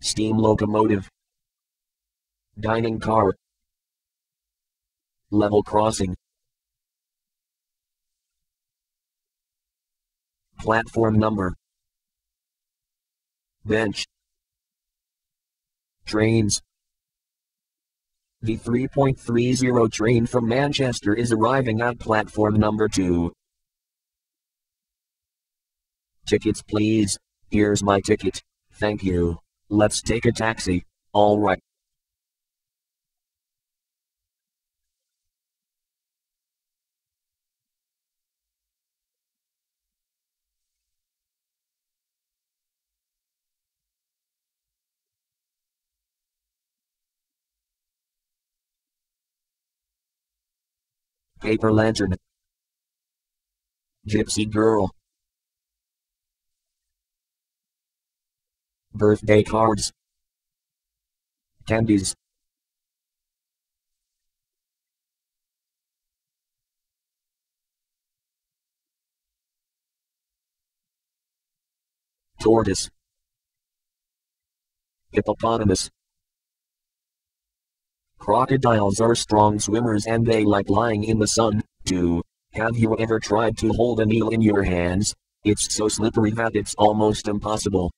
steam locomotive, dining car, level crossing, platform number, bench, trains. The 3.30 train from Manchester is arriving at platform number 2. Tickets please. Here's my ticket. Thank you. Let's take a taxi. All right. Paper lantern, gypsy girl, birthday cards, candies, tortoise, hippopotamus. Crocodiles are strong swimmers and they like lying in the sun, too. Have you ever tried to hold an eel in your hands? It's so slippery that it's almost impossible.